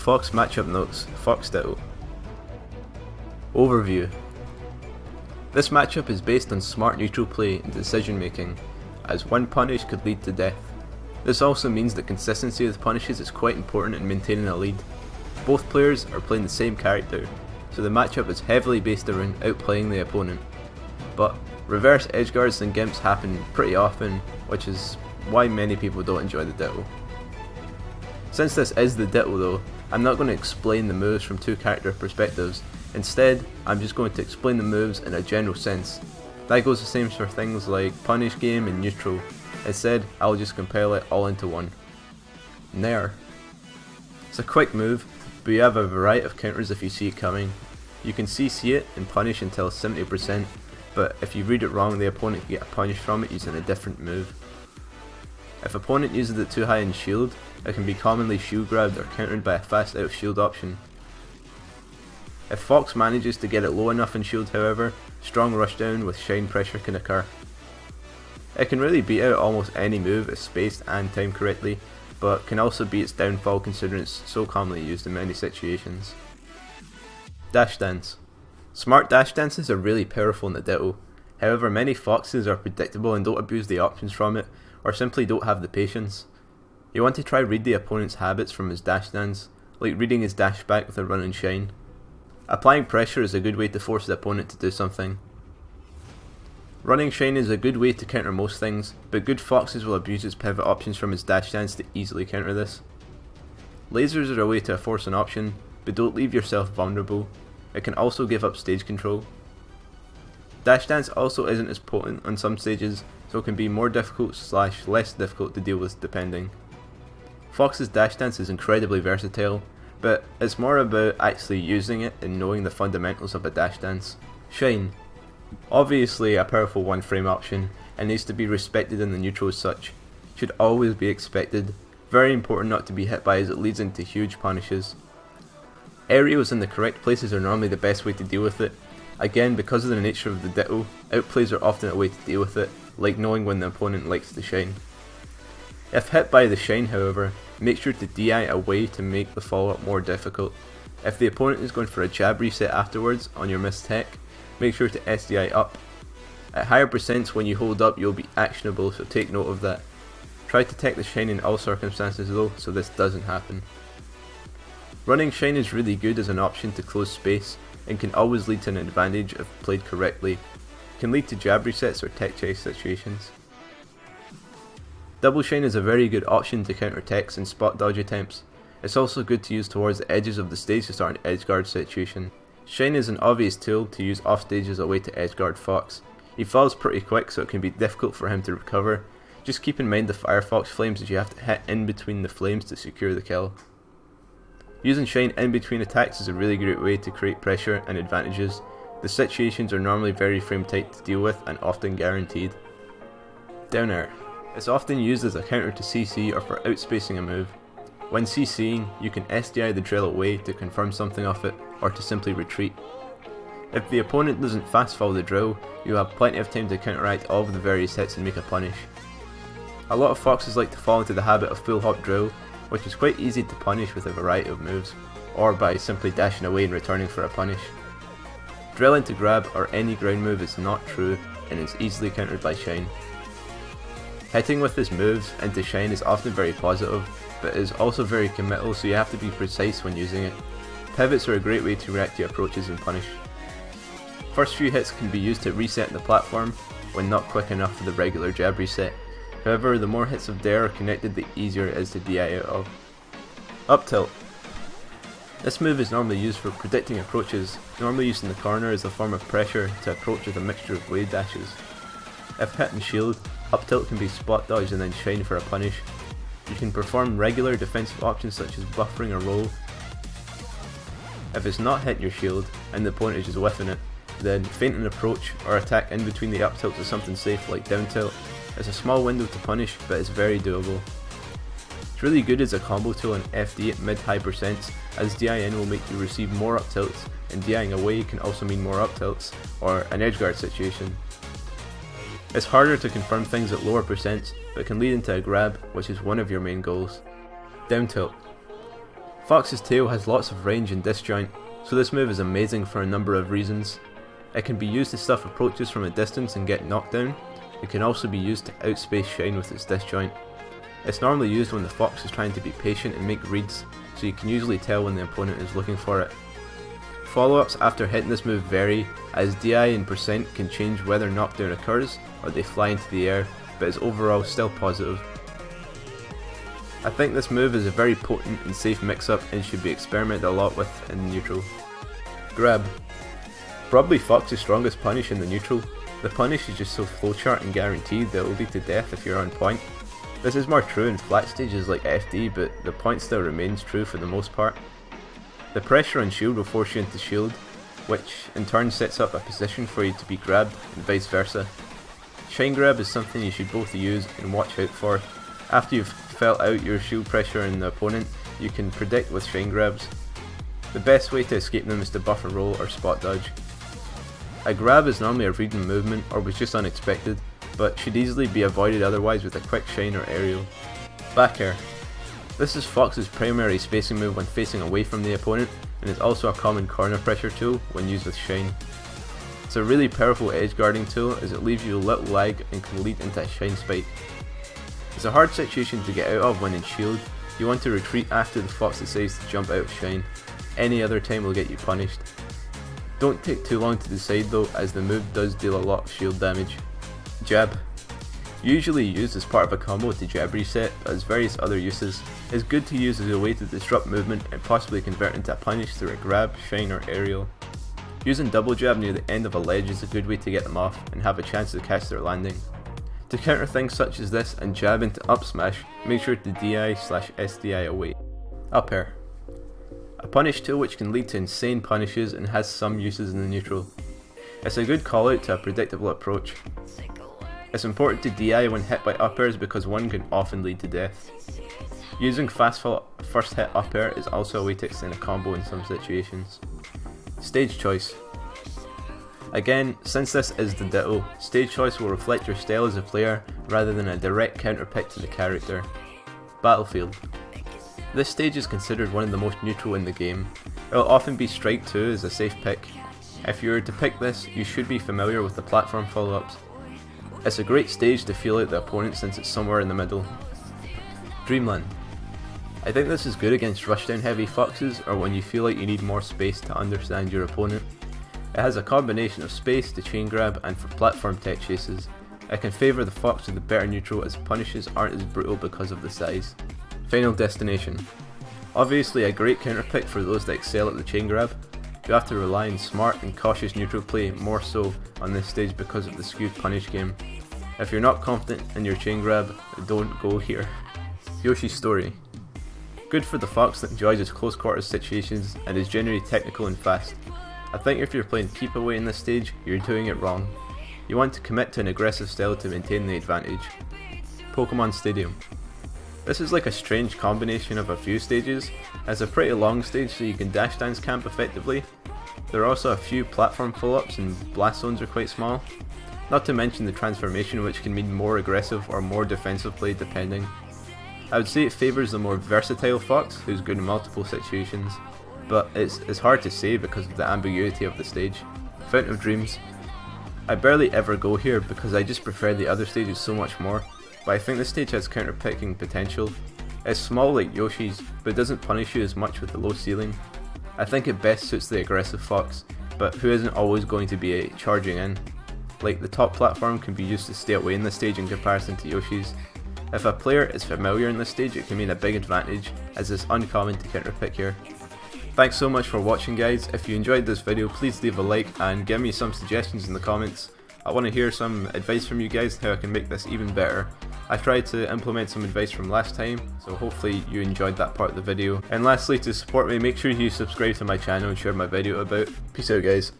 Fox matchup notes, Fox Ditto. Overview. This matchup is based on smart neutral play and decision making, as one punish could lead to death. This also means that consistency with punishes is quite important in maintaining a lead. Both players are playing the same character, so the matchup is heavily based around outplaying the opponent. But reverse edgeguards and gimps happen pretty often, which is why many people don't enjoy the Ditto. Since this is the Ditto though, I'm not going to explain the moves from two character perspectives. Instead, I'm just going to explain the moves in a general sense. That goes the same for things like punish game and neutral. Instead, I'll just compile it all into one. Nair. It's a quick move, but you have a variety of counters if you see it coming. You can CC it and punish until 70%, but if you read it wrong, the opponent can get a punish from it using a different move. If opponent uses it too high in shield, it can be commonly shield grabbed or countered by a fast out of shield option. If Fox manages to get it low enough in shield however, strong rushdown with shine pressure can occur. It can really beat out almost any move if spaced and timed correctly, but can also be its downfall considering it's so commonly used in many situations. Dash dance. Smart dash dances are really powerful in the Ditto, however many Foxes are predictable and don't abuse the options from it, or simply don't have the patience. You want to try read the opponent's habits from his dash dance, like reading his dash back with a run and shine. Applying pressure is a good way to force the opponent to do something. Running shine is a good way to counter most things, but good Foxes will abuse his pivot options from his dash dance to easily counter this. Lasers are a way to force an option, but don't leave yourself vulnerable. It can also give up stage control. Dash dance also isn't as potent on some stages, so it can be more difficult / less difficult to deal with depending. Fox's dash dance is incredibly versatile, but it's more about actually using it and knowing the fundamentals of a dash dance. Shine. Obviously a powerful one frame option, and needs to be respected in the neutral as such. Should always be expected. Very important not to be hit by as it leads into huge punishes. Aerials in the correct places are normally the best way to deal with it. Again, because of the nature of the Ditto, outplays are often a way to deal with it, like knowing when the opponent likes to shine. If hit by the shine however, make sure to DI away to make the follow-up more difficult. If the opponent is going for a jab reset afterwards on your missed tech, make sure to SDI up. At higher percents when you hold up you'll be actionable, so take note of that. Try to tech the shine in all circumstances though, so this doesn't happen. Running shine is really good as an option to close space, and can always lead to an advantage if played correctly. It can lead to jab resets or tech chase situations. Double shine is a very good option to counter techs and spot dodge attempts. It's also good to use towards the edges of the stage to start an edgeguard situation. Shine is an obvious tool to use off stage as a way to edgeguard Fox. He falls pretty quick so it can be difficult for him to recover. Just keep in mind the Firefox flames as you have to hit in between the flames to secure the kill. Using shine in between attacks is a really great way to create pressure and advantages. The situations are normally very frame tight to deal with and often guaranteed. Down air. It's often used as a counter to CC or for outspacing a move. When CCing, you can SDI the drill away to confirm something off it, or to simply retreat. If the opponent doesn't fast fall the drill, you have plenty of time to counteract all of the various hits and make a punish. A lot of Foxes like to fall into the habit of full hop drill, which is quite easy to punish with a variety of moves, or by simply dashing away and returning for a punish. Drill into grab or any ground move is not true and is easily countered by shine. Hitting with his moves into shine is often very positive, but is also very committal, so you have to be precise when using it. Pivots are a great way to react to approaches and punish. First few hits can be used to reset the platform when not quick enough for the regular jab reset. However, the more hits of dare are connected, the easier it is to DI out of. Up tilt. This move is normally used for predicting approaches, normally used in the corner as a form of pressure to approach with a mixture of blade dashes. If hit and shield, up tilt can be spot dodge and then shine for a punish. You can perform regular defensive options such as buffering or roll. If it's not hitting your shield and the opponent is just whiffing it, then feint an approach or attack in between the up tilt to something safe like down tilt. It's a small window to punish, but it's very doable. It's really good as a combo tool in FD at mid-high percents, as DIN will make you receive more up tilts, and DIing away can also mean more up tilts, or an edgeguard situation. It's harder to confirm things at lower percents, but can lead into a grab, which is one of your main goals. Down tilt. Fox's tail has lots of range and disjoint, so this move is amazing for a number of reasons. It can be used to stuff approaches from a distance and get knocked down. It can also be used to outspace Shine with its disjoint. It's normally used when the Fox is trying to be patient and make reads, so you can usually tell when the opponent is looking for it. Follow-ups after hitting this move vary, as DI and percent can change whether knockdown occurs or they fly into the air, but is overall still positive. I think this move is a very potent and safe mix-up and should be experimented a lot with in neutral. Grab. Probably Fox's strongest punish in the neutral. The punish is just so flowchart and guaranteed that it will lead to death if you're on point. This is more true in flat stages like FD, but the point still remains true for the most part. The pressure on shield will force you into shield, which in turn sets up a position for you to be grabbed and vice versa. Shine grab is something you should both use and watch out for. After you've felt out your shield pressure in the opponent, you can predict with shine grabs. The best way to escape them is to buffer roll or spot dodge. A grab is normally a read and movement or was just unexpected, but should easily be avoided otherwise with a quick shine or aerial. Back air. This is Fox's primary spacing move when facing away from the opponent, and is also a common corner pressure tool when used with Shine. It's a really powerful edge guarding tool as it leaves you a little lag and can lead into a Shine spike. It's a hard situation to get out of when in shield. You want to retreat after the Fox decides to jump out of Shine. Any other time will get you punished. Don't take too long to decide though, as the move does deal a lot of shield damage. Jab. Usually used as part of a combo to jab reset, but has various other uses. It's good to use as a way to disrupt movement and possibly convert into a punish through a grab, shine or aerial. Using double jab near the end of a ledge is a good way to get them off and have a chance to catch their landing. To counter things such as this and jab into up smash, make sure to DI/SDI away. Up air. A punish tool which can lead to insane punishes and has some uses in the neutral. It's a good call out to a predictable approach. It's important to DI when hit by up airs because one can often lead to death. Using fast fall first hit up air is also a way to extend a combo in some situations. Stage choice. Again, since this is the Ditto, stage choice will reflect your style as a player rather than a direct counter pick to the character. Battlefield. This stage is considered one of the most neutral in the game. It will often be Strike 2 as a safe pick. If you were to pick this, you should be familiar with the platform follow-ups. It's a great stage to feel out the opponent since it's somewhere in the middle. Dreamland. I think this is good against rushdown heavy foxes or when you feel like you need more space to understand your opponent. It has a combination of space to chain grab and for platform tech chases. I can favour the fox with the better neutral as punishes aren't as brutal because of the size. Final destination. Obviously a great counter pick for those that excel at the chain grab. You have to rely on smart and cautious neutral play more so on this stage because of the skewed punish game. If you're not confident in your chain grab, don't go here. Yoshi's story. Good for the fox that enjoys his close quarters situations and is generally technical and fast. I think if you're playing keep away in this stage, you're doing it wrong. You want to commit to an aggressive style to maintain the advantage. Pokemon Stadium. This is like a strange combination of a few stages. It's a pretty long stage so you can dash dance camp effectively. There are also a few platform follow-ups and blast zones are quite small. Not to mention the transformation which can mean more aggressive or more defensive play depending. I would say it favours the more versatile fox who's good in multiple situations, but it's hard to say because of the ambiguity of the stage. Fountain of Dreams. I barely ever go here because I just prefer the other stages so much more, but I think this stage has counter picking potential. It's small like Yoshi's, but doesn't punish you as much with the low ceiling. I think it best suits the aggressive fox, but who isn't always going to be charging in. Like the top platform can be used to stay away in this stage in comparison to Yoshi's. If a player is familiar in this stage, it can mean a big advantage as it's uncommon to counter pick here. Thanks so much for watching guys. If you enjoyed this video, please leave a like and give me some suggestions in the comments. I want to hear some advice from you guys how I can make this even better. I tried to implement some advice from last time, so hopefully you enjoyed that part of the video. And lastly, to support me, make sure you subscribe to my channel and share my video about. Peace out guys.